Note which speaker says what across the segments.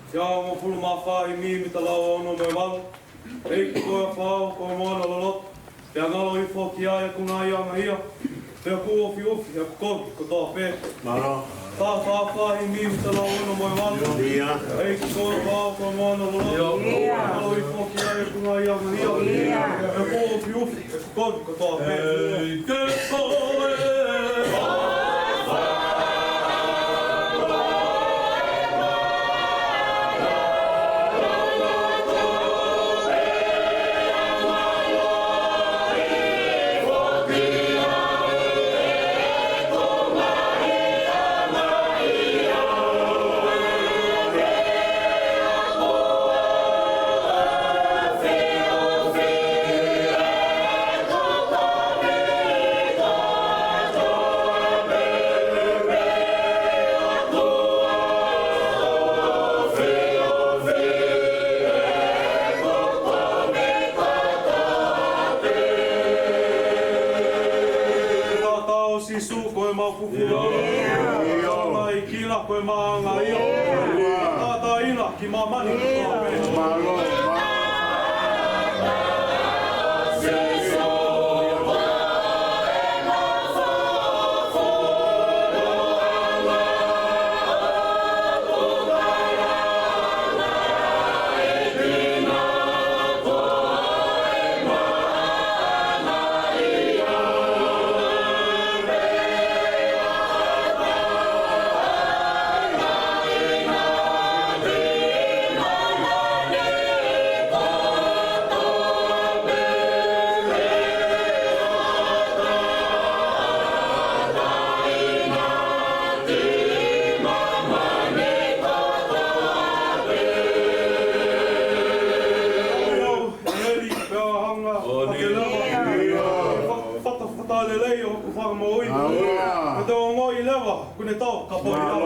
Speaker 1: Ya mo pulu mawhai mi talawa ono me walu. Eiki koe whao ko moana lolot. Pea ngalo I whoki aia ku ngā ianga ia. Pea ku ofi ofi a kukoki ko tō pē.
Speaker 2: Maro.
Speaker 1: Tā whaahi mi talawa ono me walu. Eiki koe whao ko moana lolot. Pea ngalo I whoki aia ku ngā ianga ia. Pea ku ofi ofi a kukoki ko tō pē. Eike koe. Koe maanga ia, tātā ina ki mamani ki tō pē. Kune tau, ka pori au.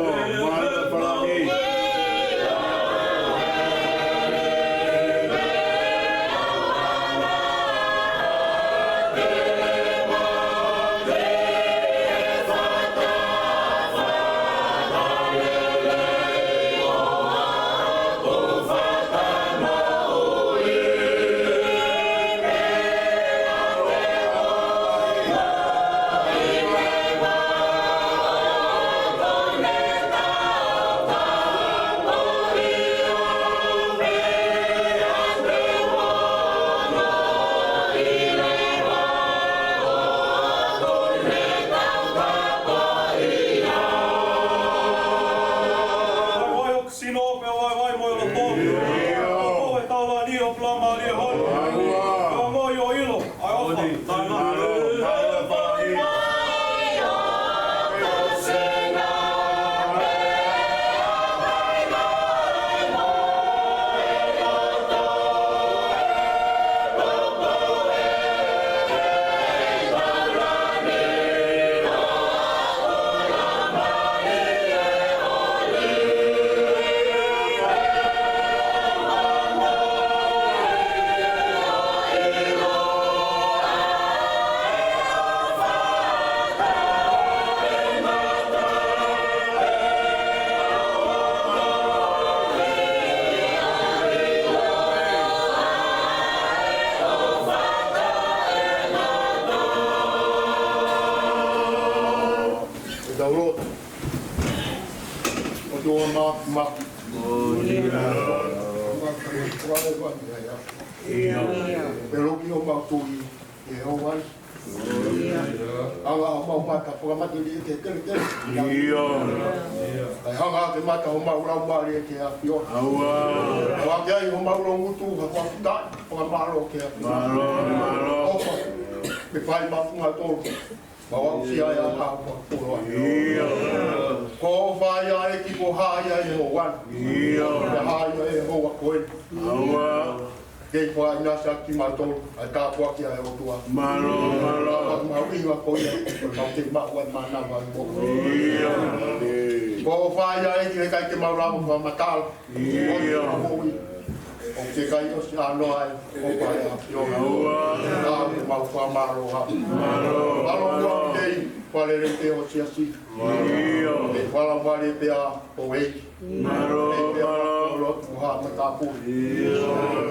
Speaker 2: matapu.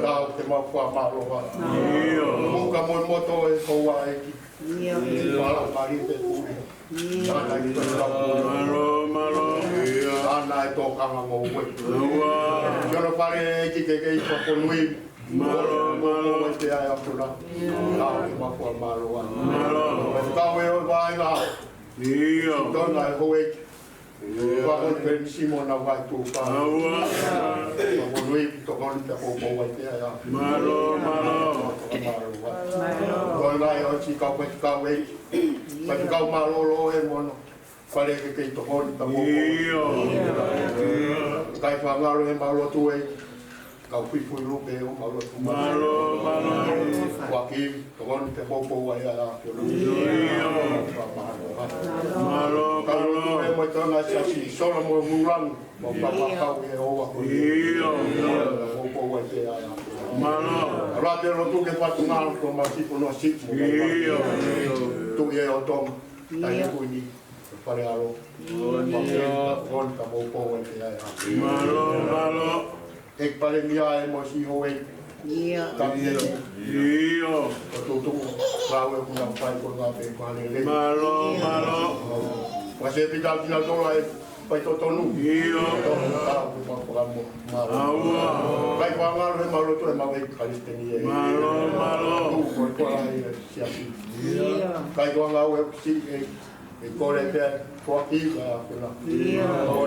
Speaker 2: Tau te mapua maroha. Muka moi moto e koua eki. Mala mari te puri. Tana i te
Speaker 3: Malo.
Speaker 2: Tana e tō kanga mō ue. Kiono pare eki ke kei whakonui. Malo e te ai apuna. Tau te mapua maroha. Tau e oi vai ngā. Tona e ho eki. Wahon pe Simona vai tu pa. Wahonui to kon te popo vai te ai. Malo. Koi vai o chi ka pe ka we. Pa ka malo lo e mono. Pare ke ke to kon te popo. Kai fa ngalo e malo tu e. Ka pu lupe o malo tu. Malo. Wa ki to kon te popo vai ai. Malo. Mo tona si solo mo murang mo papakau e oa ko mo po wa te ai malo ra te ro tu ke patu ngal ko ma si no si tu e o tom tai ko ni pare aro on ta mo po wa te ai malo ek pare mi ai mo si ho e tu rawe ku na pai ko na pe ko le malo Masih tidak tidak tolak, baik tu tonu. Tahu mahu baik pangal malu tu emang baik kali ini. Malo. Tu kalau siap. Baik pangal si korek dia kuaki lah kena. Kau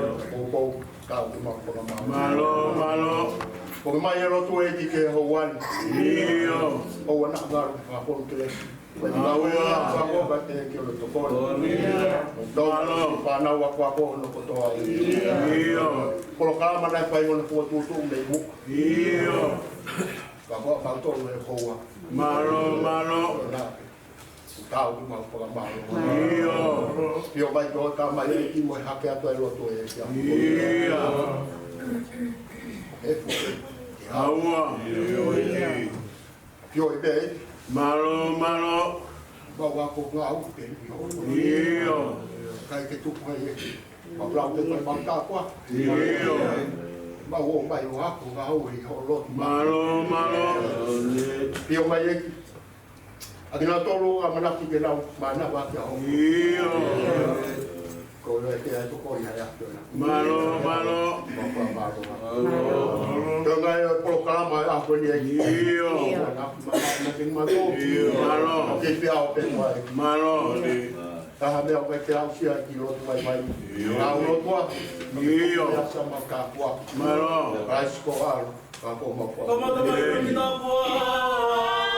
Speaker 2: tahu mahu malo. Pemain lo tu eki ke Hawan. Hawan nak gar apa tu? Tahu aku kata kilo tu kon. Dong pana wakwa ko no koto ai. Kalau kalau mana pai ngono ko tu memu. Kako bantu le koa. Malo. Tahu mau para malo. Pio vai do ta mai ki mo hake ato e lo tu e. Aua. Pio e Malo. Bawa ko ngau pe. Kai ke tu pai. Bablau te pai bangka kwa. Bawa mai wa ko ngau i holot. Malo. Pio mai e. Adina tolu amana ki ke lau mana wa ka ho. Ko le te ai to ko ya ya. Malo. Dengan proklama apa ni? Makin masuk. Malo. Kita apa yang malo. Tahan dia apa yang sia kilo tu mai. Kalau tu ah. Sama kakwa. Malo. Rais koal. Kakwa makwa. Teman-teman kita buat.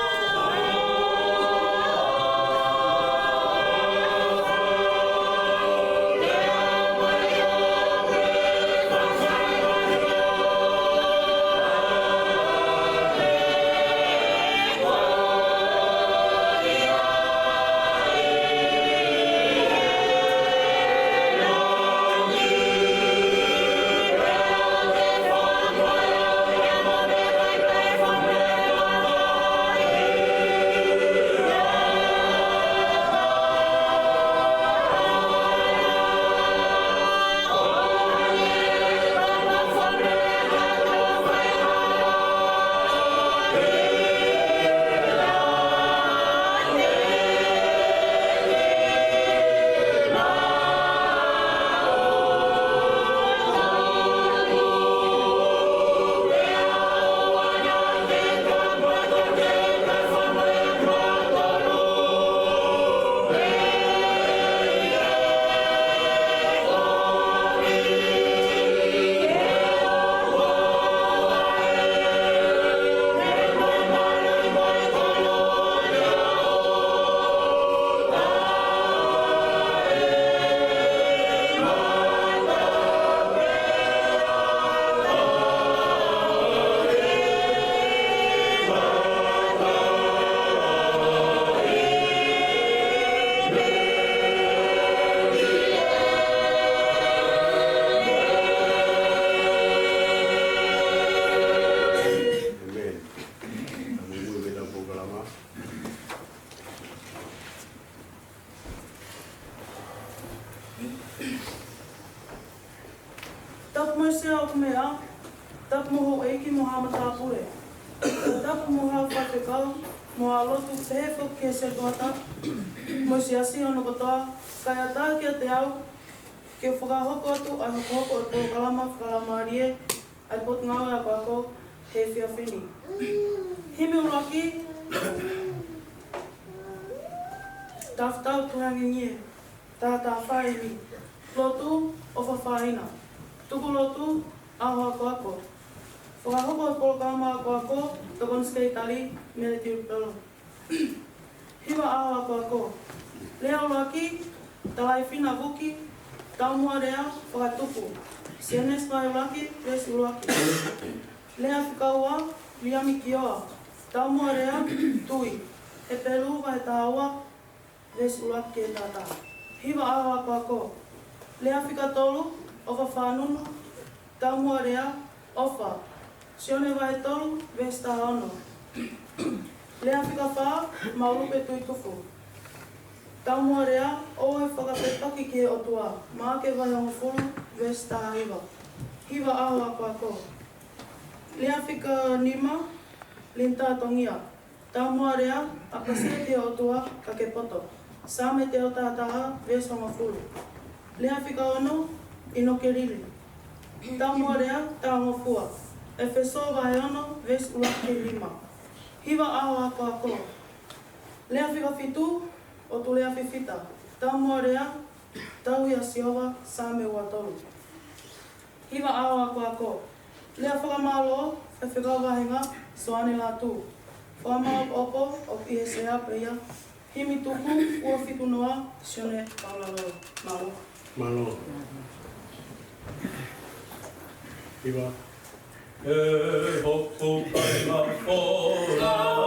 Speaker 4: Top myself, mea. Tapu moho eiki moha matapure. Tapu moha whakekau, moha lotu tehefo ke se toata, mo si asi ono kotoa, kaya tā kia te au, ke whakahoko atu, ai hoko o tō kalama arie, ai potu ngāwe a kako, he whia whini. Himi uraki, tawhtau tuhangi ngie, tā whaimi, lotu o whawhaina, tuku lotu, aho ako ako. Whakahoko o tō kalama ako ako, tokon skei tali, mele tiu pelo. Hiwa aho ako ako. Lea uraki, talai whina vuki, taumua rea, whakatupu. Sianes mai uraki, res uraki. Lea whikaua, liami kioa. Taumua rea, tui. E peru vai tāua, res uraki e tātā. Hiwa aho ako ako. Lea whikatolu, ofa whanunu. Taumua rea, ofa. Sione vai tolu, ves tā ono. Lea whikawha, maurupe tui tufu. Taumua rea, o e whakapetaki ke o tua. Mā ke vai ongo furu, ves tā hiwa. Hiwa aho ako ako. Lea whika nima, linta tongia. Taumua rea, apasea ke o tua, ka ke poto. Sāme te o tātaha, ves ongo furu. Lea whika ono, ino ke riri. Taumua rea, tā ongo fua. E wheso vai ono, ves urake lima. Hiwa aho ako ako. Lea whika fitu, o tu lea whiwhita. Taumua rea, tau ia siowa, sāme ua tolu. Hiwa aho ako ako. Lea whakamalo, e whikau wahinga, soane la tū. Whakamalo opo, o ISA peia. Himi tuku, ua whitu noa, sione paulalo. Malo.
Speaker 3: Malo. Hiwa.
Speaker 1: E hopu kai na whora.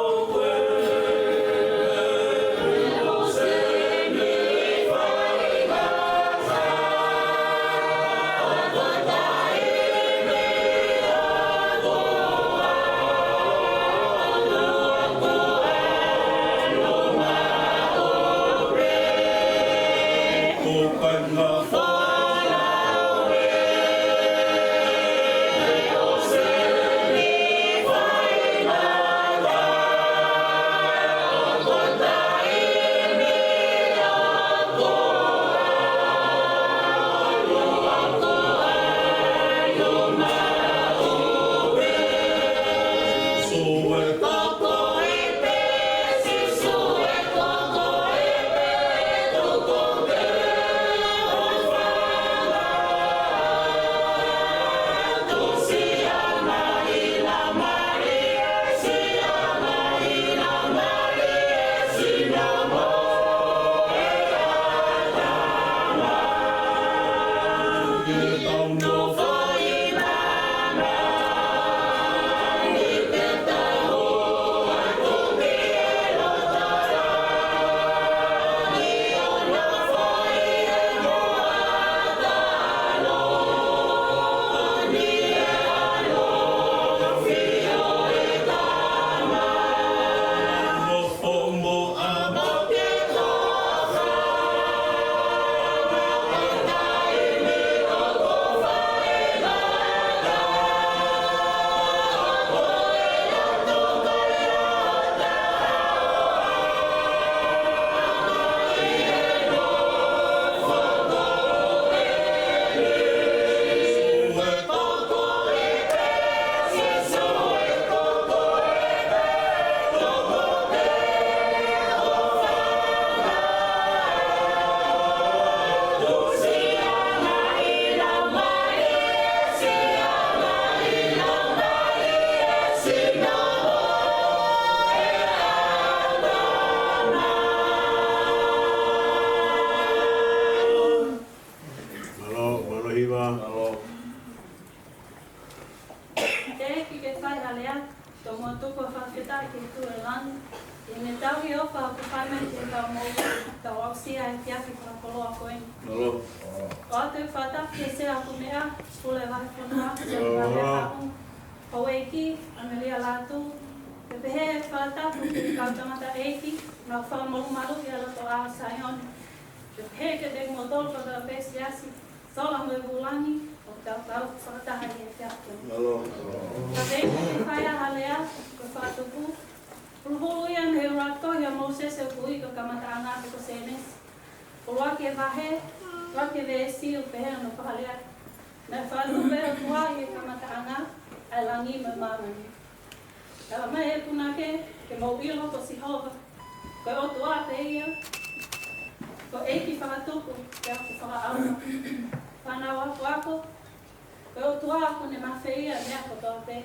Speaker 5: Sola mo bulangi, o tau tau whakataha i e te atu.
Speaker 2: Malo.
Speaker 5: Tapi kaya halea ke fatuku. Puluh yang herato yang Moses sebui ke kamatanga ke senes. Puluh ke bahe, puluh ke vesi upehe no halea. Na fatu bera tua ke kamatanga alangi memamani. Dalam mai punake ke mau ilo ko sihova. Ko o tua peia. Ko eki fatuku ke aku fala alma. Panawa wako. Ko tua ko ne mafeia ne ko tope.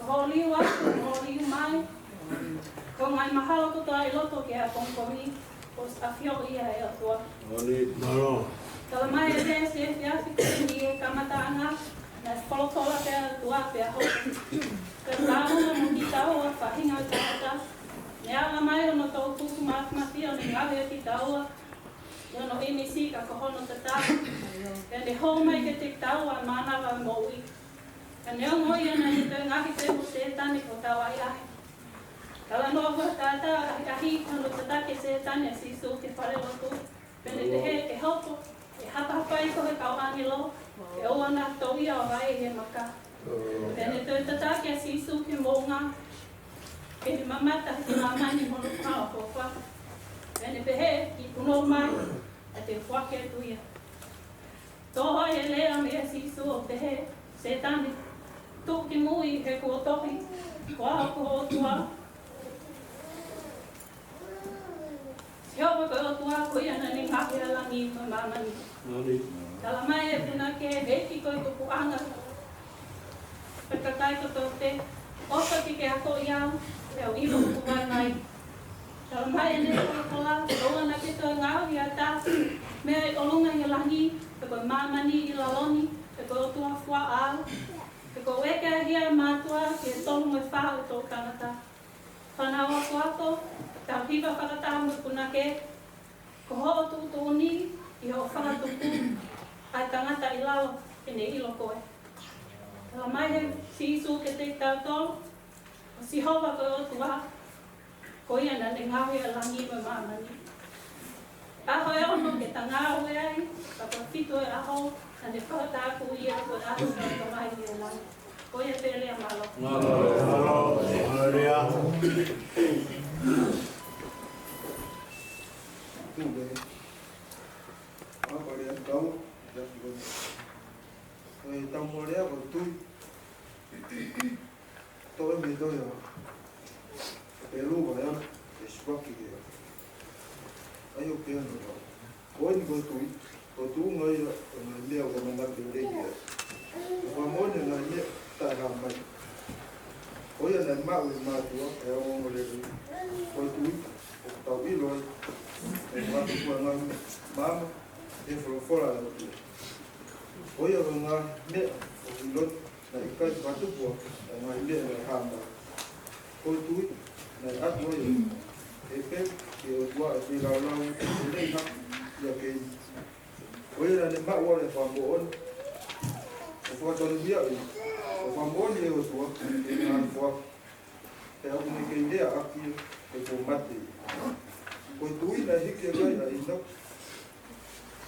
Speaker 5: Holi wako, holi mai. Ko ngai mahalo ko toa iloto ke a kongkori. Ko afio ia e tua.
Speaker 3: Malo.
Speaker 5: Kalau mai e se fiasi ko ni kamatanga na folotola ke tua pe ho. Kalau mo kitao fa hinga tata. Ya mai no to tu mafia ni ngave kitao. Yo no emisi ka ko hono tata. Ke de ho mai ke kitao mana va moi. Kan yo moi na ni te ngahi te mo setan ni ko tawa ia. Kalau no ko tata ahi kono tata ke setan ya sisu ke pare lo tu. Pene de he ke hopo. E hapa pai ko ka ani lo. E o na to ia vai he maka. Pene te tata ke sisu ke monga. Ke de mama ta ke mama ni mo ka ko fa. Pene pe he ki kuno mai. Ate kwa ke tu ia. Toho e lea me sisu o pe he setan. Tu ki mui he ko tohi. Kwa ko tua. Siapa kau tua kau yang nani kaki langi mama ni. Dalam mai puna ke beki kau tu kuanga. Pekakai kau tote. Opa ke aku yang ibu kuang nai. Dalam mai ni kau kau nak kita ngau ya ta. Me olungan yang langi. Kau mama ni ilaloni. Kau tua fua al. Kau eka dia matua ke tolong ngefa tu kanata. Panawa kuato. Tapi bapa kata ambil punake, koho tu ni, iyo fana tu ai tangata ilau ini ilo koe. Kalau mai si isu ketik tato, si hova koe tua, koe yang nanti ngawi langi memang ni. Aku yang ono kita ngawi ai, tapi fitu aku nanti kata aku iya koe aku nanti mai dia lang. Koe pele yang malo.
Speaker 3: Malo. Maria.
Speaker 6: Tuve apa dia tahu dah pun tahu mulai apa tu tahu betul ya pelu boleh esok kita ayo pian lo kau ni kau tu ngai dia orang nak beli dia kamu ni ngai tak ramai kau yang nak mak tu ya orang boleh kau tu tahu ilo watu kuanga mama e fora do oyo nga me lot na ikai watu po na ile na hamba ko tu na atwo yo e pe ke o tua e la la ile na ya ke oyo na ma wa le fambo on o fo to dia o fambo ni o tua na fo e o ni ke idea aqui e combate ko tui na hiki gai na ino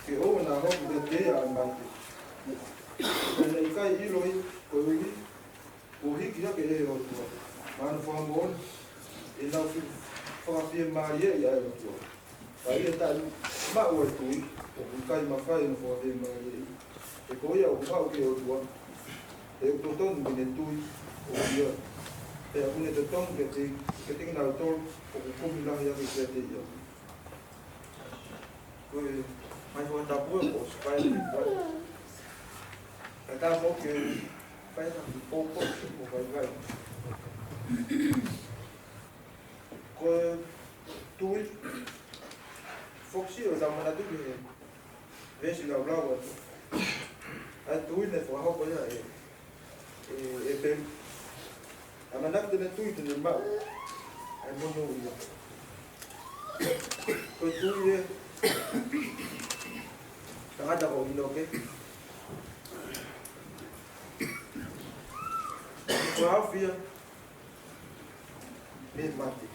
Speaker 6: ke o na ho de te a mate na ikai iloi ko wi ko hiki ya ke e o tu man fo ngon e na fa fi marie ya o tu ai ta ma o tui ko kai ma fa no fo fi marie e ko ya o ma o ke o tu e o ton ni tui o dia e a une de ton que te na tol o ko mi la ya ke te ya mais vou dar boa posso vai dar bom que vai dar pouco vai ko tu foxi o zaman tu que vês lá blá a tu ne foi roupa já e bem a manak de tu de mal é mono ko tu tak ada kau ini okey. Maaf ya, ni mati.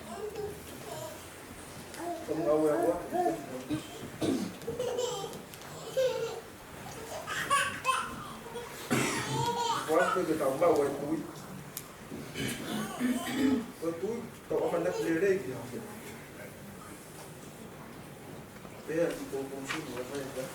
Speaker 6: Kamu tahu apa? Kuasa kita tambah waktu. Waktu tak aman nak lelai dia. Dia itu fungsi apa ya?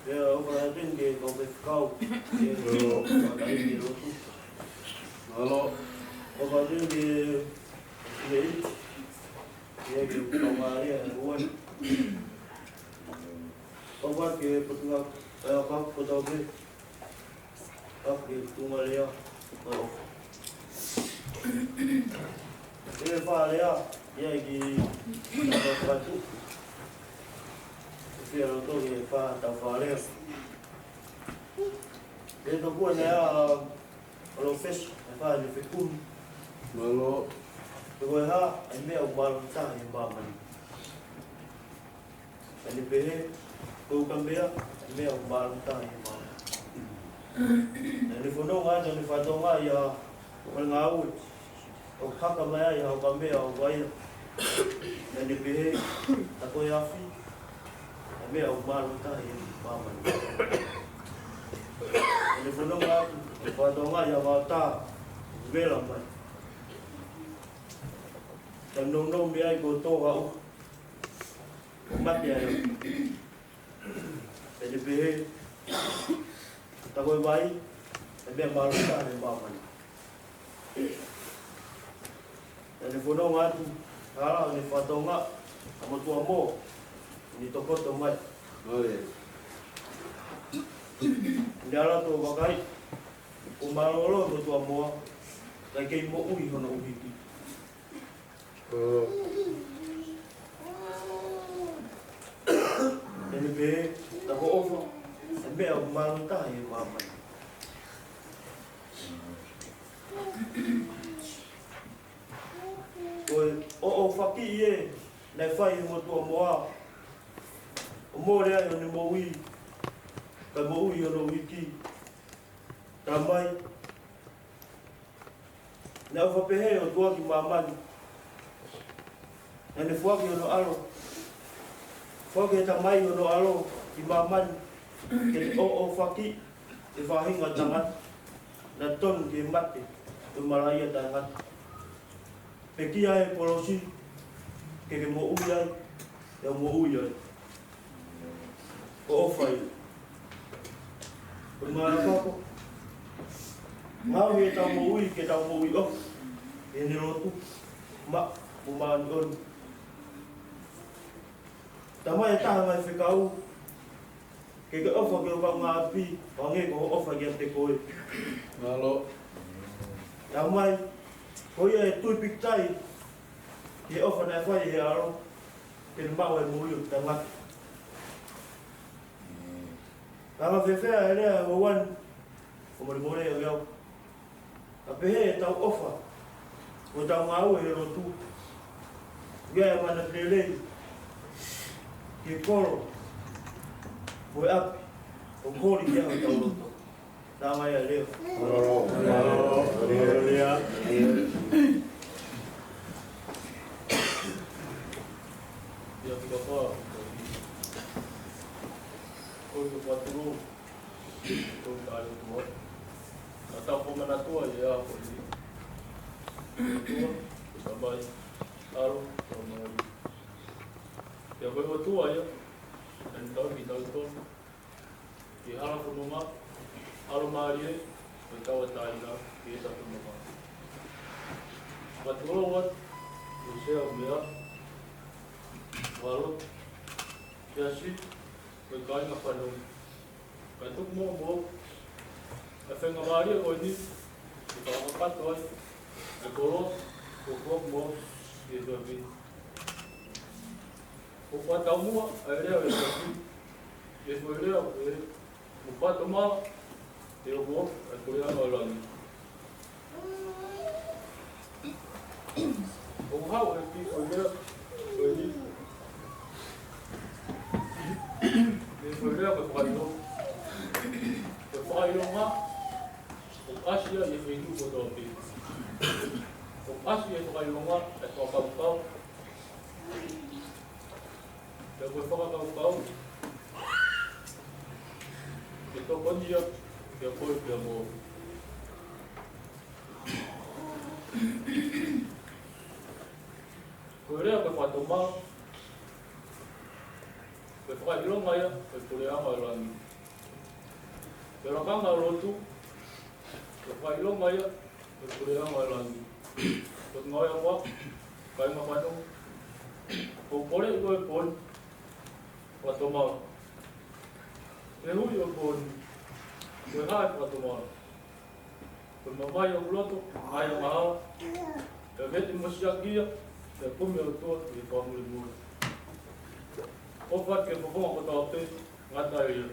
Speaker 1: Ya, orang tinggi kau berkau. Ya, orang tinggi itu. Kalau orang tinggi ini, ya kita kembali awan. Kau buat ke petugas, kau petugas, kau ke kembali ya. Ini faham ya, ya di dalam batu. Biar untuk kita tahu faham. Itu pun ya, kalau fish, apa ni fikun. Kalau tu ha, ini awal sah yang baman. Ini behe, tu kambia, ini awal sah yang baman. Ini funungan, ini fatonga ya, mengawut. O kaka maya ya o kambia o wai. Ini behe, aku yafi. Ini awal sah yang baman. Ini funungan, fatonga ya mata, belam man. Dan nung biaya goto kau, umat dia. Jadi behe, takoi bayi, tapi malu tak ada baman. Jadi puno ngat, kalau ni fatonga, kamu tua mo, ni toko tomat. Jalan tu bagai, umalolo tu tua mo, lagi mo ui kono ui. Jadi be, tak over, be aku malu tak ya mama. O fakir ye, nak fai mo tu moa, mo dia yang ni mo ui, tak mo ui yang wiki, ramai. Nak apa pehe o tua ki mama. Nani fuaki ono alo, fuaki tamai ono alo, imaman, kini o faki, ifahinga tangan, na ton ke mati, umalaya tangan. Pekia e polosi, keke mo uyai, ya mo uyai, o fai. Umalaya ko, mau ye tau mo uy, ke tau mo uy o, ini lotu, mak, umalan. Tama ya tahu mai fikau, keke ofa ke kau ngapi, wangi kau ofa yang tekoi. Kalau tamai, kau ya tu piktai, ke ofa nak fai ya alo, ke bawa mulut tamat. Kalau fefe ada kawan, umur ya kau, tapi he tahu ofa, kau tahu ngau ya rotu, dia mana pelai. Kikol, boy up, kongkoli dia atau loto, nama ya Leo.
Speaker 3: Dia.
Speaker 1: Dia tidak apa, kau buat dulu, kau ada tua, atau pemenang tua ya aku ini, tua, sabar, taruh, ya boleh tua ya, dan tahu kita itu, di hal penuma, hal marie, kita tahu lah, kita penuma. Betul wat, usia umur, walau, jadi, berkait apa dong, bentuk mau, efek marie kau ini, kita angkat kau, ekoros, pokok mau, gitu abi. Upat kamu ada yang tapi, dia boleh apa? Upat rumah, dia buat, kuliah orang. Kau tapi kuliah, dia boleh apa kalau? Kalau rumah, Asia yang itu bodoh tapi, Asia kalau rumah, atau kau. Dan kau itu pun dia pun dia mau. Kau dia berfatu mal, berfatu ilmu maya, berkuliah malam.
Speaker 7: Pero kanga rotu. Pai lo mai ya. Kurea mai lagi. Tot ngoi apa? Kai ma panu. Ko pore ko pon. Pato ma. Lehu yo pon. Ko hai pato ma. Ko ma mai yo loto, ai ma. E vedi mosiagia. E come o to e pamu mu. O fa ke po ko ta te. Ngata yo.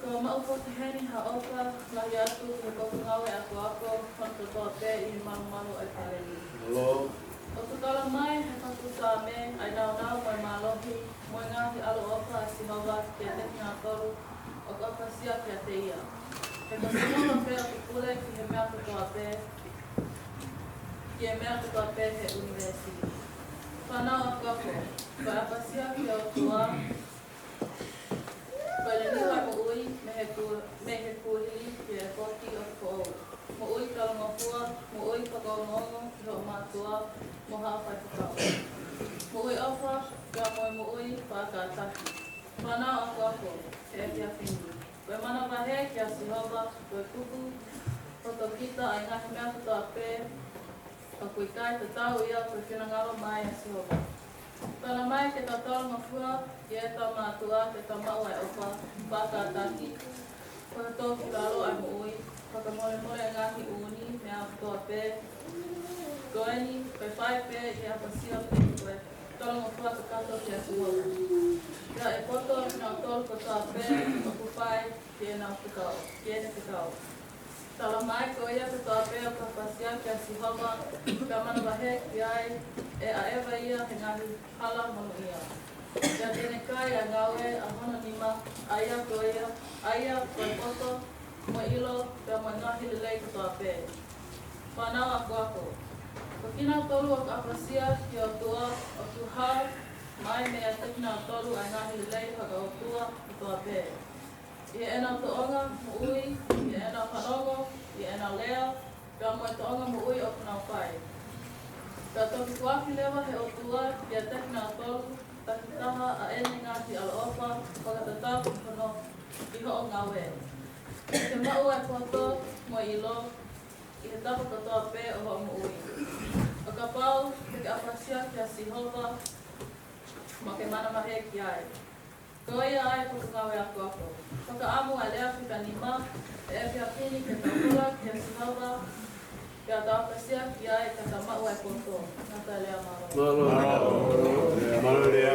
Speaker 5: Ko maupoto heni ha oka lahi atu ko ko ngawe aku kon ko te I malu ai pare. ngahi alo opa si hawa kia te ngā toru o ka pasia kia te ia. He ka sinona pēr ku kure ki he mea kutoa pē, ki he mea kutoa pē he university. Whanau a kako, kai a pasia kia o tua, kai le niwai mo ui me he kuhili ki he koti o kou. Mo ui kalangapua, mo ui whakaongongo ki ho mātua, mo hawhai whakao. Mo ui ofa, kia moe mo ui whakataki. Whanau a kako, e kia whini. Koe mana wahe kia sihova, koe kuku, koto kita ai ngahi mea kutoa pē, a koe kai te tau ia koe whenangaro mai a sihova. Tana mai ke ta tau mafua, ki e ta mātua, ke ta mau ai opa, whakataki, koe tōki lalo ai mo ui, whakamole mole ngahi uni, mea kutoa pē, koeni, koe whai pē, ke a pasia pē, koe tau mafua ka kato ki a sihova. Ia e poto ki nā tolu kotoa pē, o kupai ki e nā whikao, ki e ne whikao. Tala mai ko ia kotoa pē o ka pasia ki a sihova, ka mana wahe ki ai, e a ewa ia he ngahi hala manu ia. Ia tene kai a ngawe a hono nima, aia ko ia, aia koe poto, mo ilo, pia mo ngahi lelei kotoa pē. Whanau a koako. Ko kina tolu o ka pasia ki o tua, o tuhau, mai mea tekina tolu ai ngahi lelei haka o tua i toa pē. I ena toonga mo ui, i ena whanongo, i ena leo, pia moe toonga mo ui o kuna whai. Pia toki kuaki lewa he o tua, i a tekina tolu, takitaha a ene ngāti ala opa, whakatatau whano i ho o ngawe. Te mau ai koto mo ilo, i he tapa katoa pē o ho mo ui. O ka pau, te ka apasia ki a sihova, ma ke mana mahe ki ai. Ko ia ai ko ka ngawe ako ako. Ko ka amu ai lea whika nima, e pia pini ke ta ura, ke sihova, kia ta apasia ki ai ka ta mau ai koto. Nā tai lea maro.
Speaker 3: Maro lea.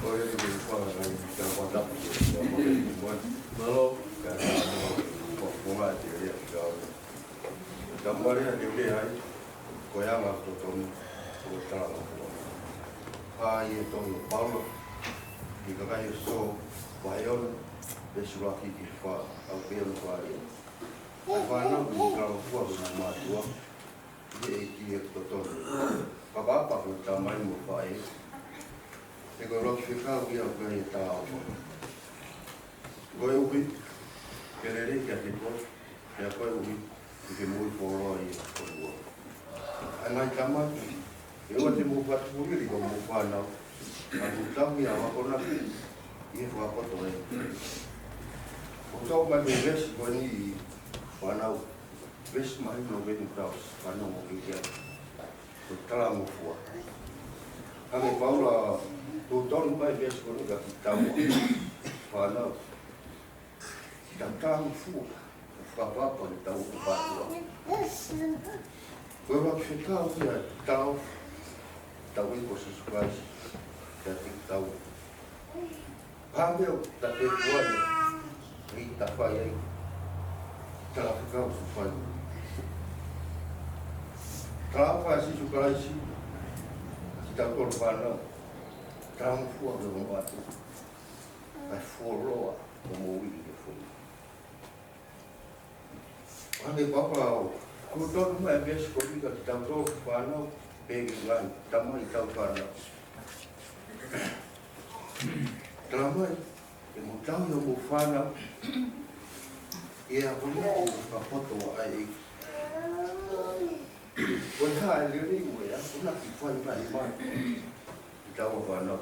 Speaker 2: Koe e te whanga ngai, kia whatapu, kia moe i moe.
Speaker 3: Maro.
Speaker 2: Kia whonga e te rea ki kao. Ka moarea te rea ai, koe anga to tonu, o tāna kua. Pai e tonu Paulo, i ka kai so, whaiona, pesuraki ki wha, au pēru whai. Ai whanau ki kāwa kua kuna mātua, i e ki e to tonu. Papapa ko tā mai mo whai. E koe roki whikau ki au kai e tā au. Koe uhi, ke rere kia te koe, kia koe uhi, i ke mui pōroa i e koe ua. Ai ngai tamai, e oa te mō patupuri ko mō whanau, a tūtangi a wakona ki, i e whakoto e. O tau mai me vesi koe ni i whanau, vesi mai no wedding crowds, whanau mo ki kia, ko tala mo fua. Hange paula, tūtonu mai vesi koe ni ka ki taua, whanau, ki tala mo fua, whapapa ni tau ko pātua. Koe wak whikau ki a tau, tau i ko Jesus, kia te tau. Pāmeo, ta te kuai, ri ta whai ai, tala whikau su whai. Tala whai sisu karaisi, ki tau tolu whanau, tala mo fua ke mo atu, ai fuoroa o mo ui ke fui. Ane papa au, ko tonu mai vesi ko ika ki tau tolu whanau, pēki ngai, tamai tau whanau. Tramai, e mo tau i o mo whanau, e a honi o ka poto ai e. Koe hae liri ue a, kuna ki whai mai mai, i tau o whanau.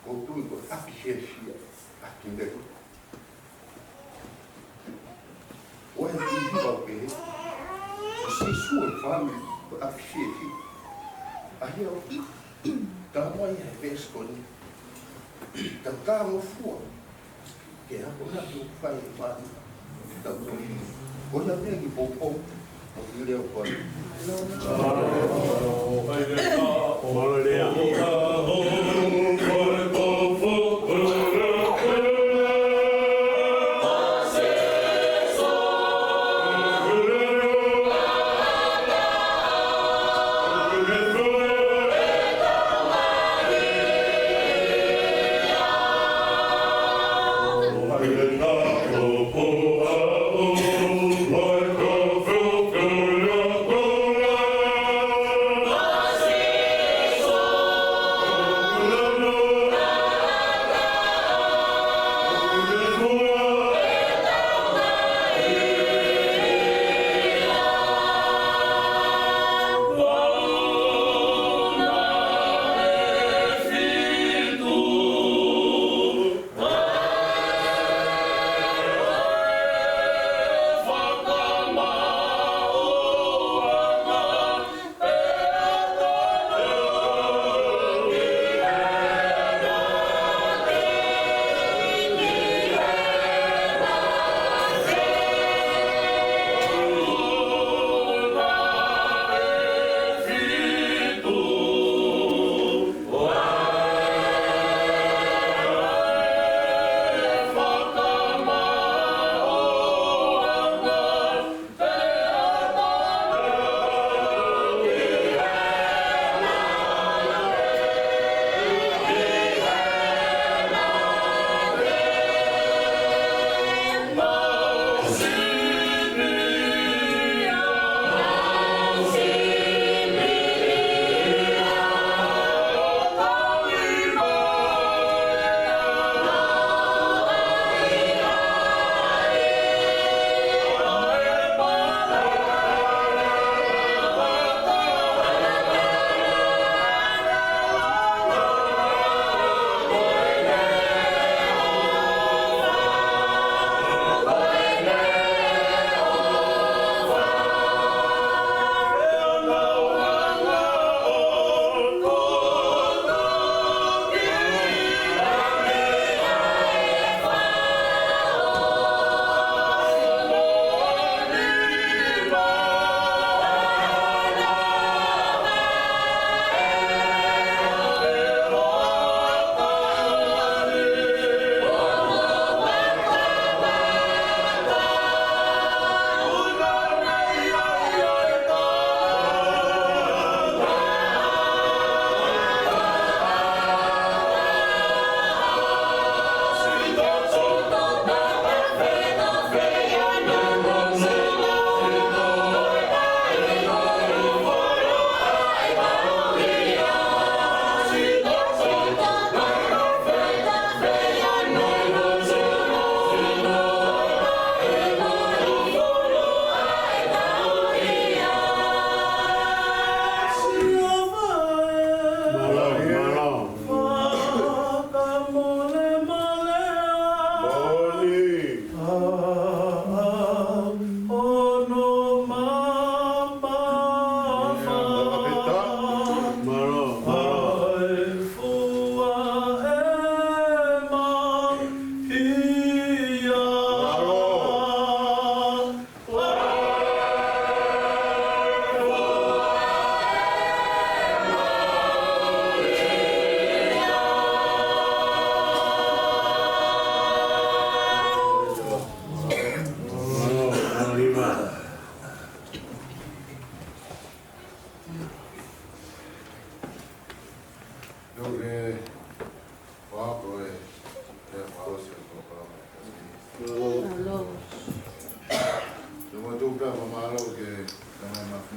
Speaker 2: Ko tui koe aki hea, aki meru. Oe ki hiwa ke he, o si sua i whami, ko aki hea. Ahia o, tamai he veskoni, ta tāmo fua, ke hako naki o whai e mani, ta uri. Ko ia mea ki pōpō, o ki leo koi.
Speaker 3: Maro lea.
Speaker 8: Maro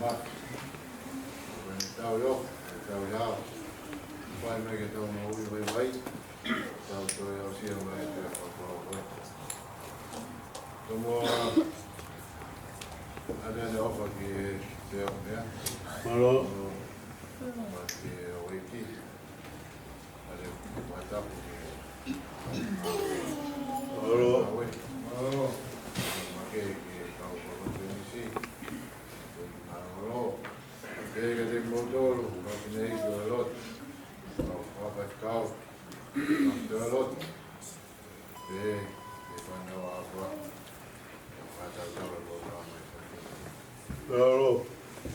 Speaker 8: mat. When tau yo, tau yao. Pai me ke tau mau i vai. Tau to yo sia mai te ko. Como ada ne ofa ki te o me.
Speaker 3: Malo.
Speaker 8: Ke o iki. Ada WhatsApp ki.
Speaker 3: Malo.
Speaker 8: Malo. Make ki tau ko te si. Malo. Ke te motor, ko nei ko lot. Ko pa kau. Ko lot. Ke quando agua.
Speaker 3: Malo.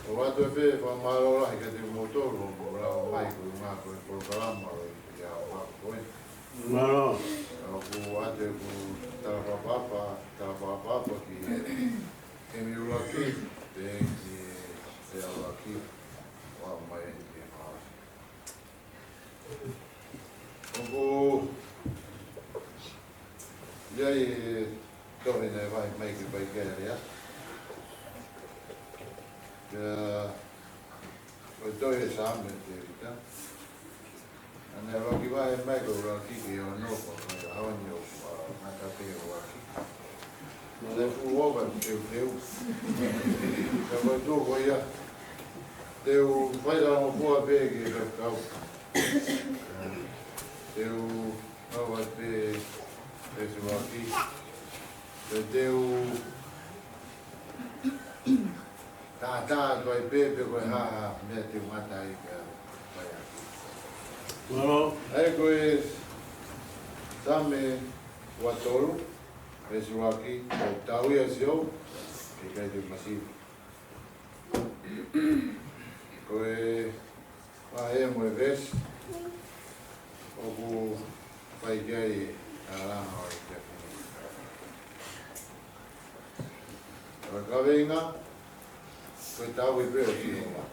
Speaker 8: O watu e pe fa malo la ke te motor o la o mai ko ma ko por kalama ya wa ko
Speaker 3: Malo.
Speaker 8: o ku watu ku ta papa ki e mi ula ki te ala ki wa mai ki ha o ku ya e to ne vai mai ki pai ke ya o toi e sāme te rita. Ane roki vai e mai ko roki ki o nopo, mai haoni o ngata pe o aki. Nane fu oba teu. Ka mai tō ko ia. Teu whaira o pua pe ki e kau. Teu awa pe se waki. Teu tā koe pepe koe haa mea te mata i ka pai aki.
Speaker 3: Malo.
Speaker 8: Ai koe tame watoru, me suaki, o tauia si au, ke kai te masiu. Koe wahea moe ves, oku pai kai a langa o i te kini. Koe kawenga, koe tau i peo si hoa.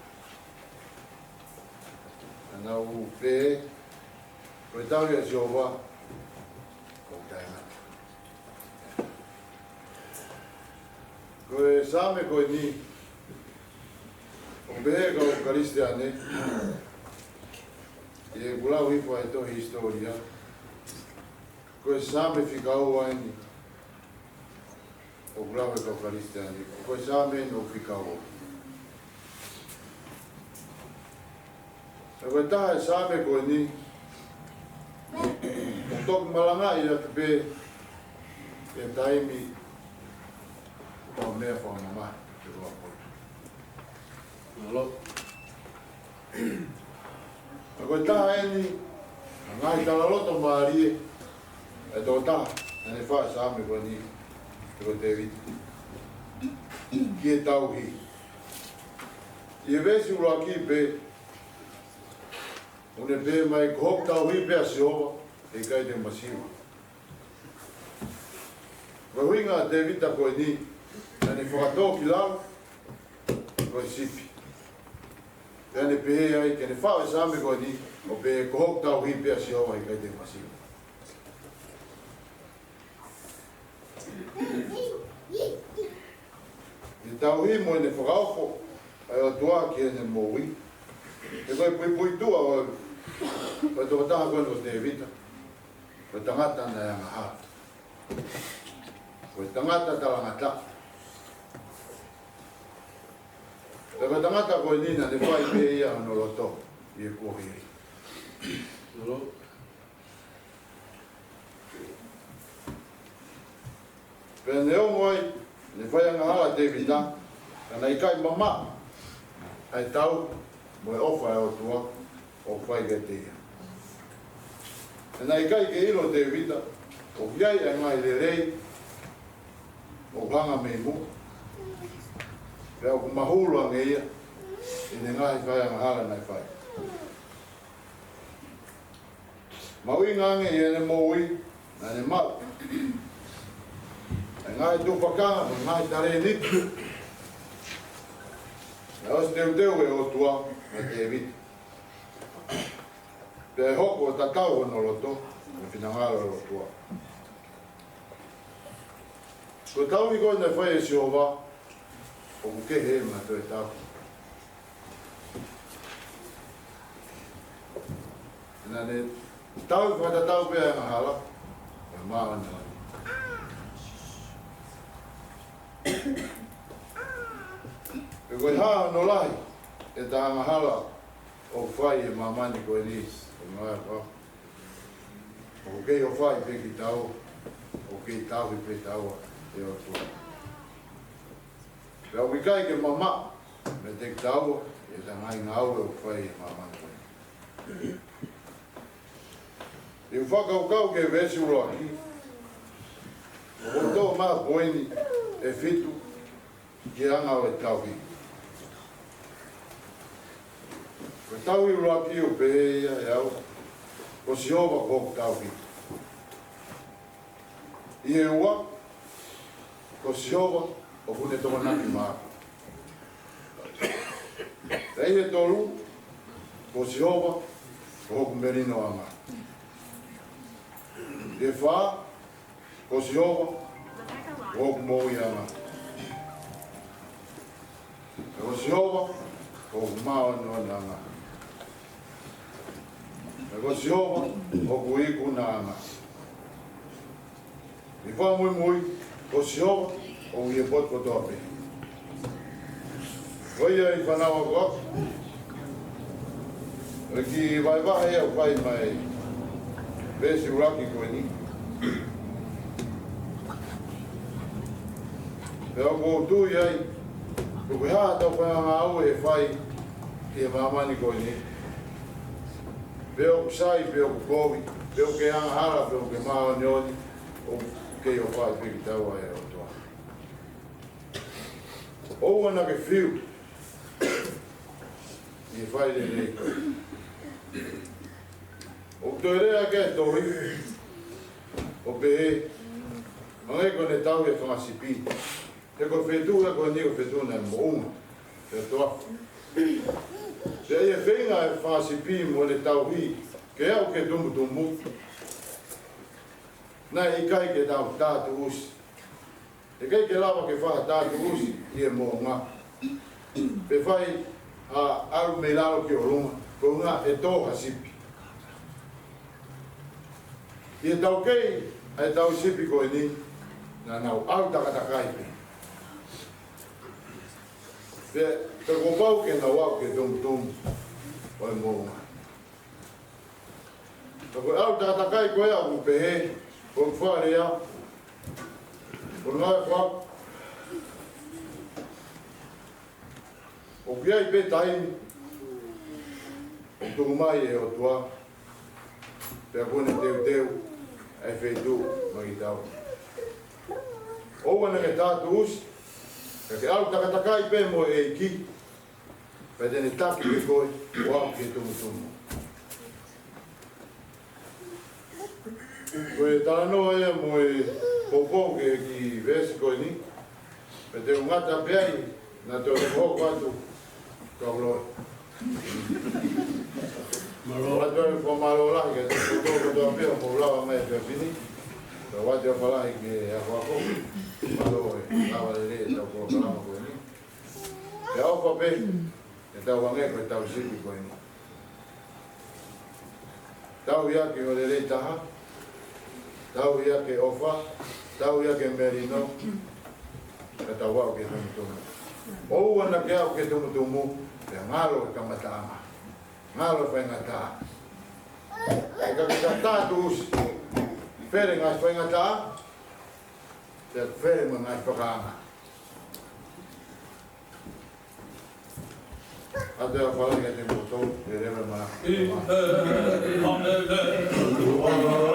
Speaker 8: Ana u pe, koe tau i a si hoa, koe taina. Koe same koe ni, o behe ka o karisteane, e kulau hipo e tohi historia, koe same whikau aini, o kulau e ka o karisteane, koe same no whikau. E koe taha e same koe ni, o toku malanga i atu pe, e taimi, o mea whanama, te roa poitu.
Speaker 3: Malo.
Speaker 8: E koe taha e ni, a ngai tala loto maarie, e tō taha, ane whae same koe ni, te koe te viti. Ki e tau hi. I e vesi ura ki pe, une pe mai kohok tau hi pe a siova, e kai te masiwa. Koe huinga te vita koe ni, ane whakatō ki lau, koe sipi. Ane pehe ai, kene whawe same koe ni, o pe kohok tau hi pe a siova, e kai te masiwa. I tau hi mo ene whakaofo, ai o tua ki ene moui. E koe pui tua o koe tō taha koe no te evita. Koe tangata na ea ngaha. Koe tangata talangata. E koe tangata koe nina ne whai pe ia no loto i e kuhiri.
Speaker 3: Malo.
Speaker 8: Pea ne ongo ai, ne whai anga hala te evita, ana i kai mama, ai tau, mo e ofa e o tua, o whai ke te ia. E nai kai ke ilo te vita, o kiai a ngai le rei, o hanga me mu. Pea o kumahulu ange ia, i ne ngai whai anga hala nai whai. Maui ngange i ene moui, na ne mau. E ngai tupakanga, o ngai tare nitu. E os teu e o tua, me te vita. Pe hoko o tatau no loto, o finangalo o lotoa. Ko tau i koe ne whai e si ova, o kuke he ma tue tau. Na ne tau pada tau pe ang hala. Ma na. E koe haa no lai e ta ang hala o whai e mamani koe nis. O noa pa. O kei o whai pe ki tau. O kei tau i pe tau e o tua. Pea wikai ke mama me te tau e ta ngai ngau e o whai e mamani koe. E whakaukau ke vesi uroaki. O tō mā poeni e whitu ki anga o e tauhi. Ko tauhi uroaki o pēia e au, ko si hova kōku tauhi. I e ua, ko si hova o kune tomanaki māku. Rei e tolu, ko si hova o hoku merino anga. E wha, ko si hova, o hoku mōi anga. E ko si hova, o hoku māo noa anga. E ko si hova, o hoku iku na anga. E wha mui mui, ko si hova, o i e pot ko tope. Koia i whanawa kua. E ki vai wahe au whai mai. Vesi uraki koe ni. Pea ko tui ai, ko koe haa tau whanga au e whai ki e mamani koe ni. Pea ko sai, pea ko kovi, pea ke hanga hara, pea ke maa nioni, o kei o whai peki taua e o toa. Oua na ke whiu, i e whai le rei koe. O toi rea ke tohi, o pehe, angai kone tau e whangasipi. Te ko whetua ko ni ko whetuna e mounga, te toa. Te e whenga e whangasipi mo le tauhi, ke au ke tumu. Nai i kai ke tau tātu usi. E kai ke lawa ke whaha tātu usi, i e mounga. Pe whai a aru me lalo ki o runga, ko ngā e tōha sipi. I e tau kei, ai tau sipi koe ni, na nau au takatakai pe. Pe, te kopau ke nau au ke tumu, o e mounga. Te koe au takatakai koe au kupe he, o kwhare au, o ngai whak. O kiai pe taimi, o tuku mai e o tua, pe a kone teu, ai wheitu magi tau. Oua na ke tātu usi, ke au takatakai pe mo e ki, pe tene taki ke koe, o au ke tumu. Koe talanoa ea mo e popo ke ki vesi koe ni, pe te ungata peai, na te o hoko atu, kauloi. Watu e whamaro lahi, ke te kutoko toa pia, mo lawa mai pia pini. Ka watu e whalahi ke a whako, malo e lawa le re, tau kua kalama koe ni. Ke au whape, e tau wange koe tau sipi koe ni. Tau ia ke o le re taha, tau ia ke ofa, tau ia ke merino, ka tau wau ke tumutumu. Oua na ke au ke tumutumu, ke ngalo e kamataanga. Ngalo whaingata. E ka kita tātu usi. Where ngai whaingata, te where mo ngai whakaanga. Ate a whalangi a te motou, e rewe
Speaker 9: Oh,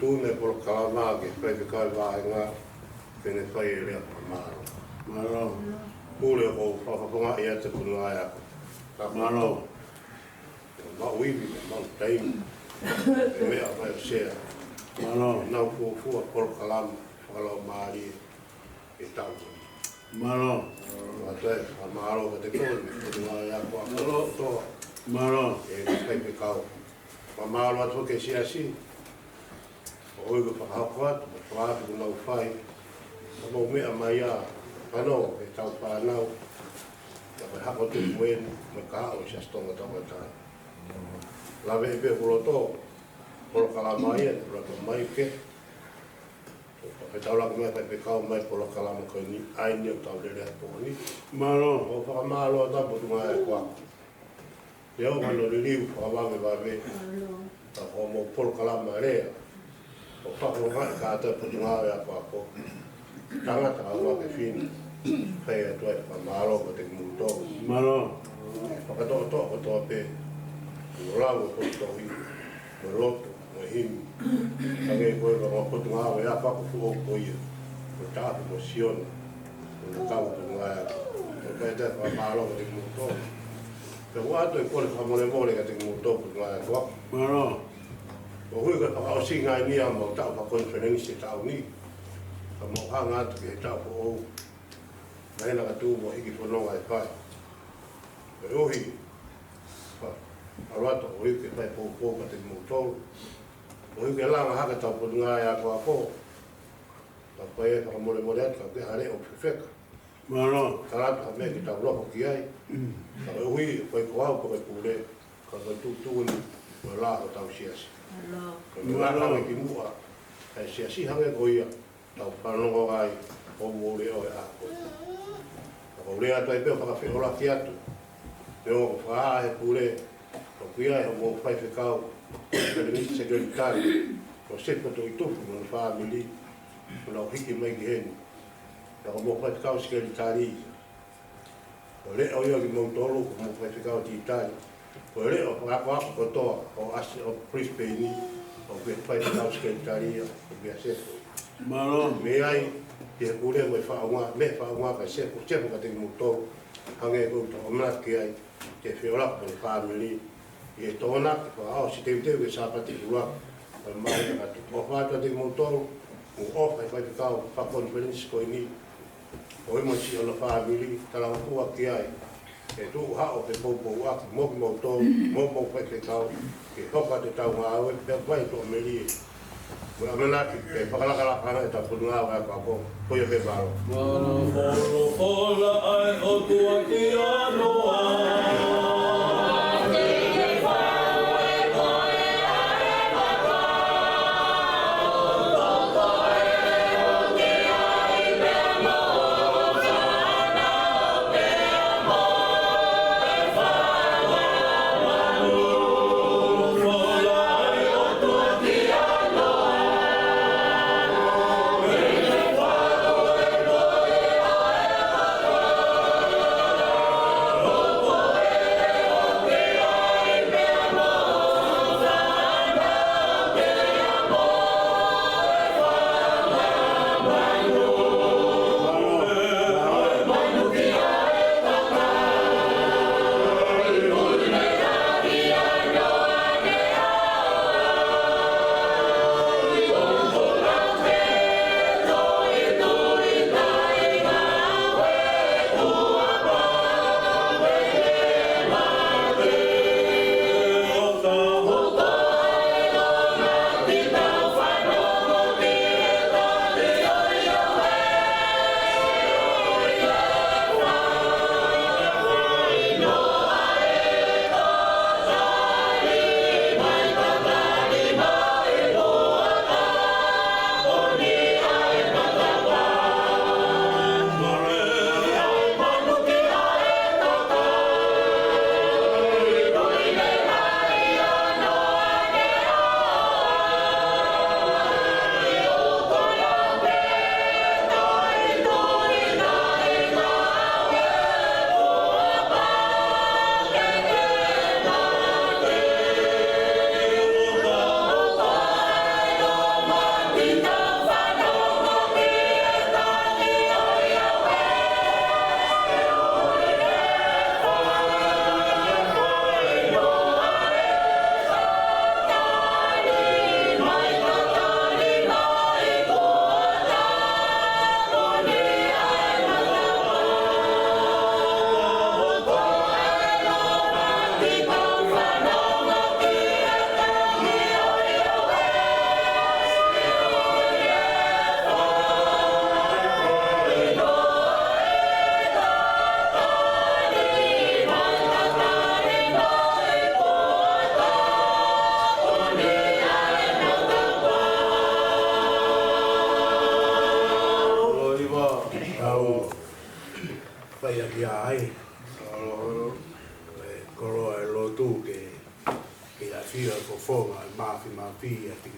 Speaker 2: tūne polo kalama ke pai ke kai wāenga kene pai e lea pamaro.
Speaker 3: Maro.
Speaker 2: Mule ko whakaponga ia te punga ia.
Speaker 3: Maro.
Speaker 2: Mauiwi, mau taimi. E mea mai o sea.
Speaker 3: Maro.
Speaker 2: Nau fua polo kalama whakalau maari e tau.
Speaker 3: Maro.
Speaker 2: Matoe, a maro ka te kone, punga ia kua kolo toa.
Speaker 3: Maro.
Speaker 2: E pai pe kau. Ma maro atu ke siasi. O oi ko whakahako atu, ma whaatu ko nau whai. Ma mau mea mai a pano e tau whanau. Ka mai hako te puen, me ka o sias tonga tonga tai. Lawe e pe kulo tō, polo kalama ia, polo ka mai ke. E tau laka mea pai pe kau mai polo kalama ko ni aini o tau lere a pōni.
Speaker 3: Maro.
Speaker 2: O whakamalo a tapo tunga e kua. Te au mano ririu whakawange wawe. Ta ko mo polo kalama rea. O whakaro ngai ka ata putunga e a kua ko. Tangata a wake whini. Whai e tuai whamalo ko te mūtō.
Speaker 3: Maro.
Speaker 2: Whakatoa toa ko toa pe. Mo lau ko tohi. Mo loto. Mo himi. Tange koe ka mo putunga e a whako fuo ko ia. Mo tāpu mo siona. Mo tau putunga e a kua. Mo kai te whamalo ko te mūtō. Te wato e kore whamole mole ka te mūtō putunga e a kua.
Speaker 3: Maro.
Speaker 2: O hui ka whakaosi ngai ni a mo tau whakonferengi se tau ni. Ka mo hanga atu ki he tau po ou. Mahena ka tū mo hiki whanonga e whai. E ohi. Arwata o hui ke whai pōpō ka te mūtōru. O hui ke langa haka tau po ngā e a kua pō. Ta whai e whakamore more atu ka ke hare o whiwheka.
Speaker 3: Maro.
Speaker 2: Karata ha mea ki tau loko ki ai. Ka e hui whai koau po kai pūre. Ka kai tūtūni o la o tau siasi. Ka me la hange ki mua. Kai siasi hange ko ia. Tau whanongo ai o mōre o e ako. Ka ko rea tai peo whakawhiora ki atu. Peo ko whaa he pūre. Ko kuia e ho mō whai whikau. Ka rinisi sekretari. Ko sepa to i tupu mo na whamili. Ko nau hiki mai ki heni. Ka ko mō whai whikau sekretari. Ko le o ia ki mō tolu ko mō whai whikau ti itari. Ko le o whakako ko toa o asi o Brisbane. O ke whai whikau sekretari. O ke sepa.
Speaker 3: Maro.
Speaker 2: Me ai, e kure mo whaunga, me whaunga ka sepo ka te mūtō, hange ko to omana ki ai, te whiora ko te whamili, e tōna ki whaao si te uteu ke sāpati kura, o mai ka tu o whātua te mūtō, o ofa i whai whikau, whakonferensi ko ini, o imo si o na whamili, tala kua ki ai, e tu hao te pōpō aki, mo ki mūtō, mo whai whikau, ke hoka te tau ngā aue, pe whai to omeri e. Well, I'm not going to whakalakana e ta punga wa ka ko ko ye varo.
Speaker 1: Mana polo pola ai o tua ki anoa.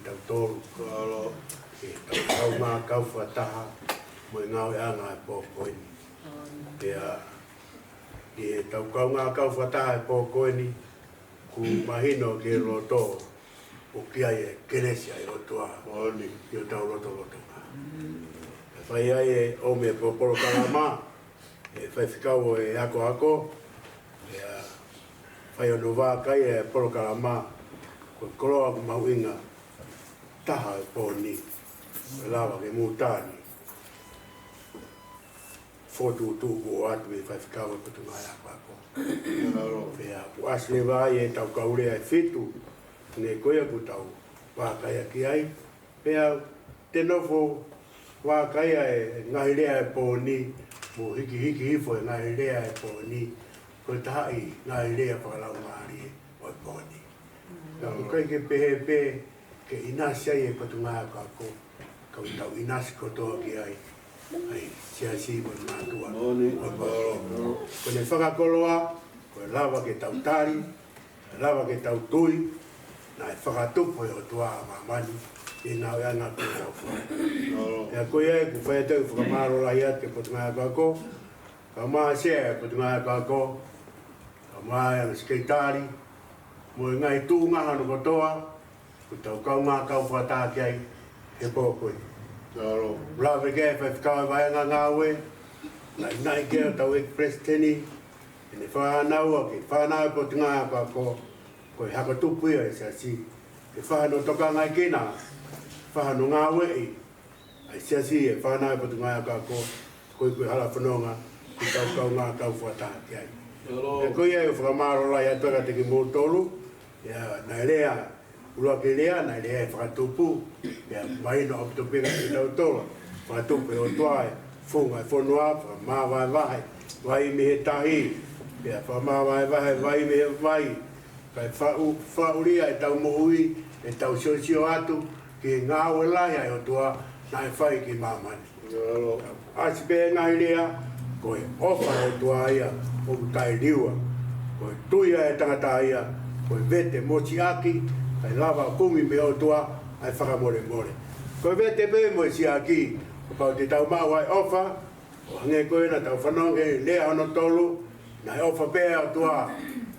Speaker 3: tau tolu kalo tau ngā kau whataha mo i ngau e anga e pōkoini. Pea tau kau ngā kau whataha e pōkoini ku mahino ke roto o kia e keresia i rotoa i o tau roto ngā. Whai ai e o me pōporo kalama e whai whikau e ako whai ono wākai e poro kalama ko koroa ku mauinga taha e pōni lawa ke mūtani whotutu o atu e whai whikau e putunga e ako. Pea ku asle vai e tau kaurea e whitu ne koia ku tau wākai a ki ai. Pea te nofo wākai e ngahirea e pōni mo hiki hifo e ngahirea e pōni ko tahi ngahirea whakalau ngāri o e pōni. Ko kai ke pehe ke inasi ai e patunga e kako kau tau inasi kotoa ki ai ai siasi mo mātua o e pōni. Ko ne whakakoloa ko e lawa ke tau tari lawa ke tau tui na e whakatupo e o tua mamani e nā ea ngā kua tau whai. Ea koe e ku whai tau whakamaro lai ate patunga e kako ka maa sea e patunga e kako ka maa e skaitari mo e ngai tū ngaha no kotoa ku tau kau ngā kau whataa ki ai he pōkoi. Lawe ke e whai vaianga ngā ue nai nai ke o tau express teni e ne whanau a ke whanau e patunga e kako ko e haka tupu ia e siasi ke whahano toka ngai kena whahano ngā wei ai siasi e whanau e patunga e kako koe hala whanonga ki tau kau ngā kau whataa ki ai. E koe e whakamaro lai atoka te ki mōtolu nai lea ula ke lea nai lea e whakatupu mahino opitopika ki tau tola whakatupu e o toa e whunga e whonua whakamāwai wahe wai me he tahi whakamāwai wahe wai me he vai kai whauria e tau mohui e tau siosio atu ki ngā ue lai ai o toa nai whai ki mamani. Asi pe ngai lea ko e ofa o toa ia o kai liua ko e tuia e tangata ia ko e vete mochi aki kai lava kumi me o toa ai whakamore more. Ko e vete me mo si aki o pau te tau mau ai ofa o hange koe na tau whanonge lea hono tolu na e ofa pēa o toa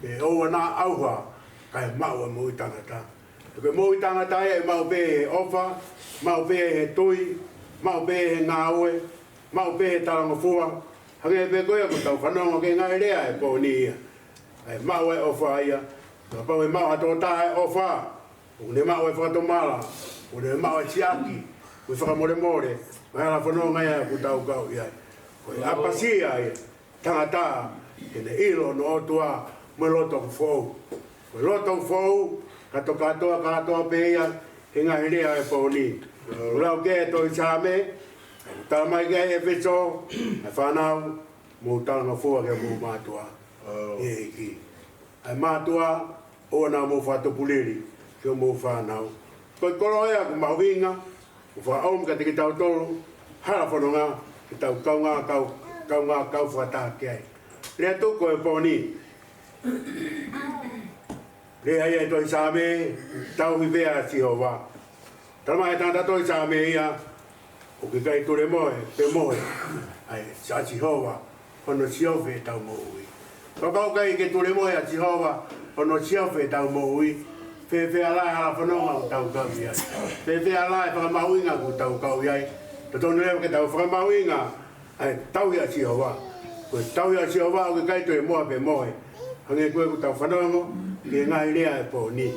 Speaker 3: e oua nā auha kai mau e mui tangata. Ko e mui tangata e mau pēe he ofa, mau pēe he tui, mau pēe he ngā ue, mau pēe he tarango fua. Hange pe koe ko tau whanonga ke ngai lea e pōni ia. Ai mau e ofa ia, ka pau e mau ato taha e ofa, o ne mau e whakatomala, o ne mau e siaki, ko e whakamore more, mai ala whanonga ia ko tau kau ia. Ko e apasia ia, tangata, e ne ilo no otua, mo loto fou. Ko loto fou, katoa pe ia, he ngai lea e pōni. Ulau ke to i chame, ta mai ke e peso, e whanau, mo tanga fua ke mo mātua. E ki. Ai mātua, o nā mo whatopuliri, ke o mo whanau. Koi koro ea ku mauinga, ku whaom ka te ki tau tolu, hara whanonga, ki tau kau ngā kau whataha ki ai. Rea tuko e pōni. Rea ia e toi sāme, tau hi vea si hova. Tama e tanta toi sāme ia, o ki kai ture moe, pe moe, ai sa si hova, hono siofe tau moui. Kakau kai ke ture moe a si hova, hono siofe tau moui, fe alai hala whanonga o tau kau iai. Fe alai whakamauinga ko tau kau iai. Tatonu leo ke tau whakamauinga, ai tau ia si hova. Ko tau ia si hova o ke kai ture moe pe moe. Hange koe ko tau whanongo, ke ngai lea e pōni.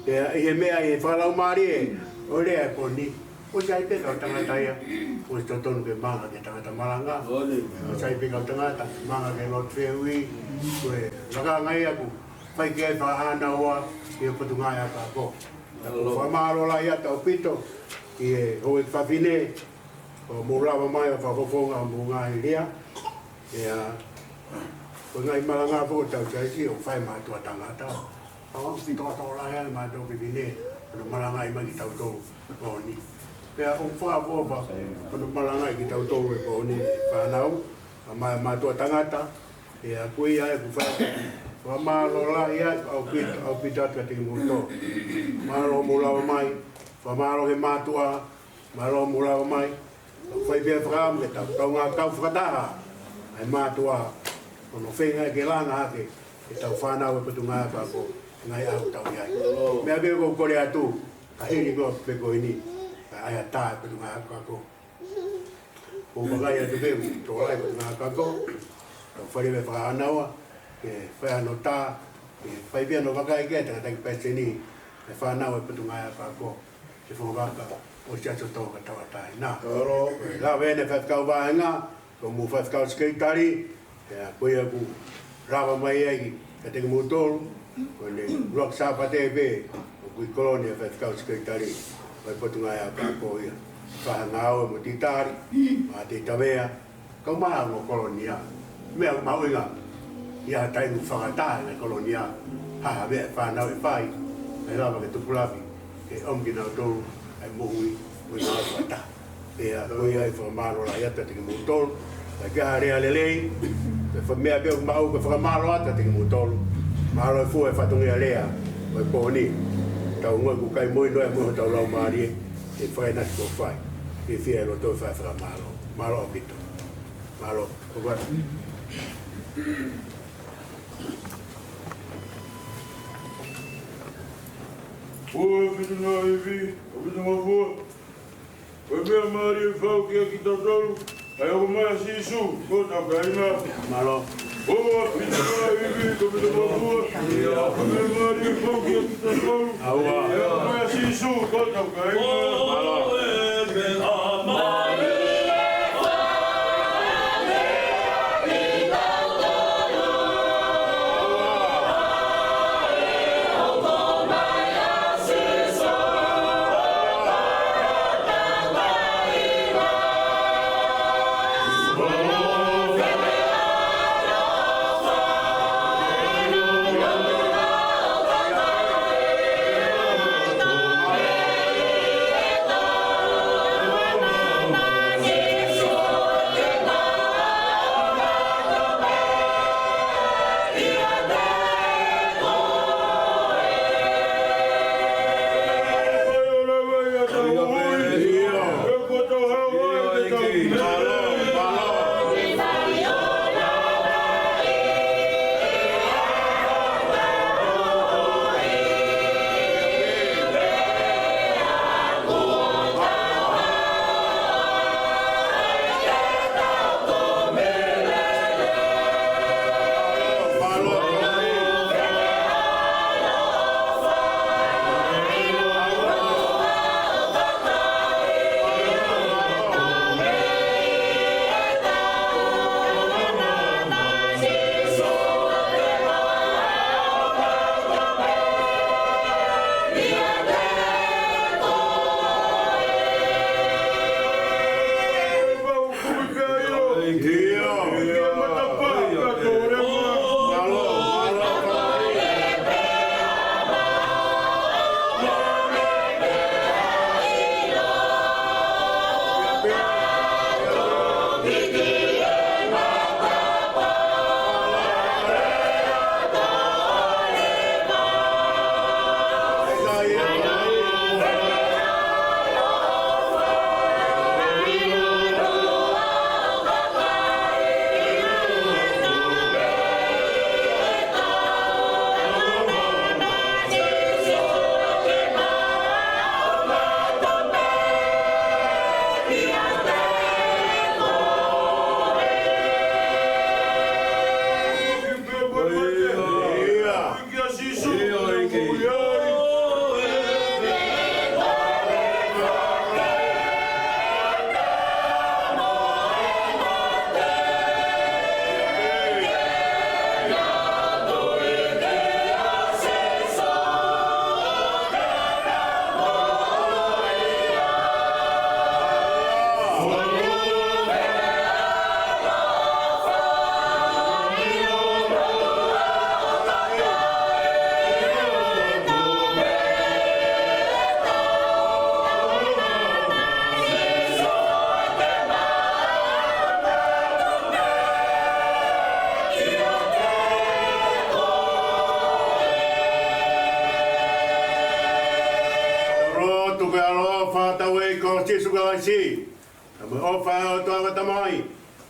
Speaker 3: Ihe mea i e whalau maari e, o lea e pōni. O sai peka o tangata ia, o se totonu ke manga ke tangata malanga. O sai peka o tangata, manga ke lot whehui. Koe raka ngai aku, whai ke ai whaana oa, i o patunga ia kako. Whamaro la ia tau pito, i e hoe whawhine, o mōrawa mai o whakofonga o mōngai rea. Ko ngai malanga fo tau taisi o whai mātua tangata. Awa whito ato la ia mātua pipine, o malanga i magi tau tō pōni. Pea o whaapōpa, o malanga i ki tau tō e pōni whanau, a mai mātua tangata, e a kui ai ku whai. Whamaro la ia au pita atu ati ki mūtō. Maro mōlawa mai, whamaro he mātua, maro mura o mai, whai bea whakam, ke tau ngā kau whakataha, ai mātua, ono whenga ke langa hake, ke tau whanau e patu ngā kako, ngai au tau iai. Mea bea ko kore atu, ka hiri ko peko ini, ka ai a tae patu ngā kako. O magai atu beu, tō rai patu ngā kako, tau whare me whakanaua, ke whai ano tā, ke whai bea no wakai kia, tanga tangi pēteni, ke whanau e patu ngā kako, ke whakaka, o si ato tō ka tawatai. Nā, la wene whaitkau wāhenga, ko mu whaitkau skeitari, ke a koe aku rawa mai egi, ka tengi mu tōru, ko ne ruak sāpate e pē, o kui kolonia whaitkau skeitari, vai patu ngā kako ia. Whahangau e mo titari, ma te tawea, kau maha mo kolonia, mea mauinga, ia taingu whakatāi na kolonia, haha mea whanau e whai, e rawa ke tupulapi, ke omki nau tōru, ai mohui, ui ngā whata. Ea, ui ai whakamaro la iata te ki mu tōru, ka kia rea lelei, ke whamea peo mau ke whakamaro ata te ki mu tōru, maro e fua e whatungi a lea, oi pōni, tau ngoi ku kai mui noe muho tau lau maarie, e whai nasi ko whai, e whia e roto whai whakamaro, maro o pito, maro, kukua.
Speaker 1: Oi, fitu nā iwi, o fitu ngā fua. Oi mea maari e whau ki a ki tau tolu, ai o mai si su, ko tau ka ina.
Speaker 3: Maro.
Speaker 1: Oi, fitu nā iwi, o fitu ngā fua. Oi mea maari e whau ki a ki tau tolu, ai o mai si su, ko tau ka ina. Maro.
Speaker 9: Oh,
Speaker 3: tau e ko si suka si. Mo ofa o to ta mai.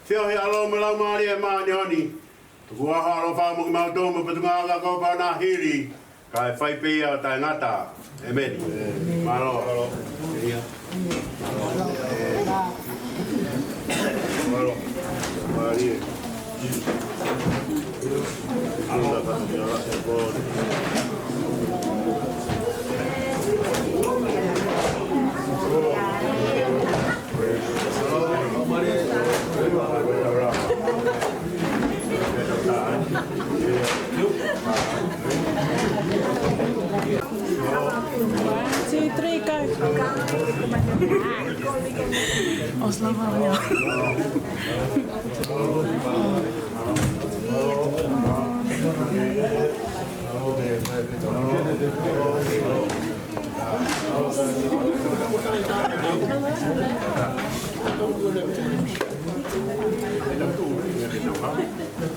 Speaker 3: Fio he alo mo lau mari e mani honi. Tu wa ha lo fa mo ma to mo petunga ga ko pa na hiri. Ka e fai pe a ta ngata. Amen. Malo. Ia. Malo. Mari. Alo pa ni ora se po.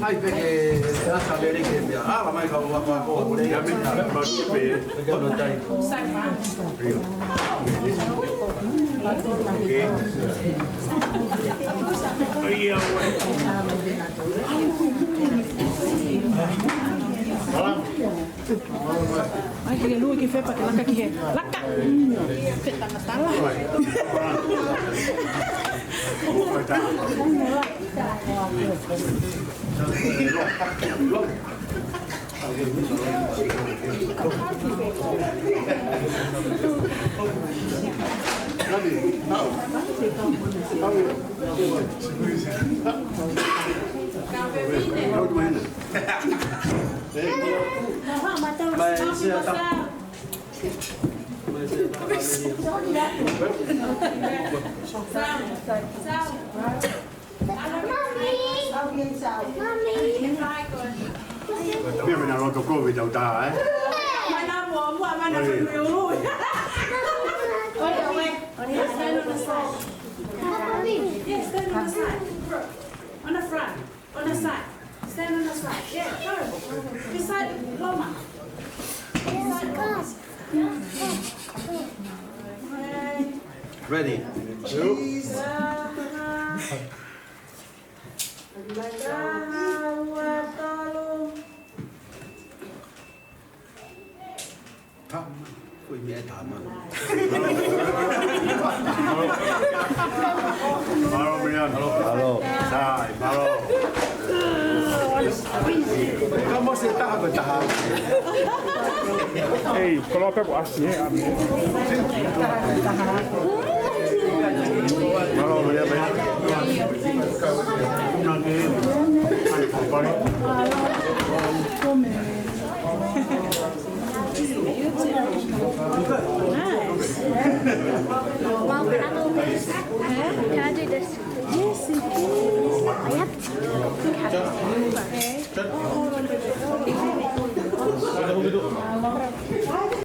Speaker 9: Hai perché la sapere che la mai fa una cosa, le gambe ma non dai. Sai fa.
Speaker 10: Ai que lui que fepa que laca que é. Laca. Feta na tala.
Speaker 3: Mira, me lo tocó, me está,
Speaker 10: Mana buat mana dulu. Stand on the side. Yeah, stand on the side. On the front. On the side. Stand on the side. Yeah, go. Beside Loma.
Speaker 9: Ready? Ôi mẹ thảm à.
Speaker 3: Malo, Brian. Malo. Sai, malo.
Speaker 9: Kamu sih tahan bertahan.
Speaker 1: Ei, coloca assim,
Speaker 3: Malo, Brian.
Speaker 10: Nice.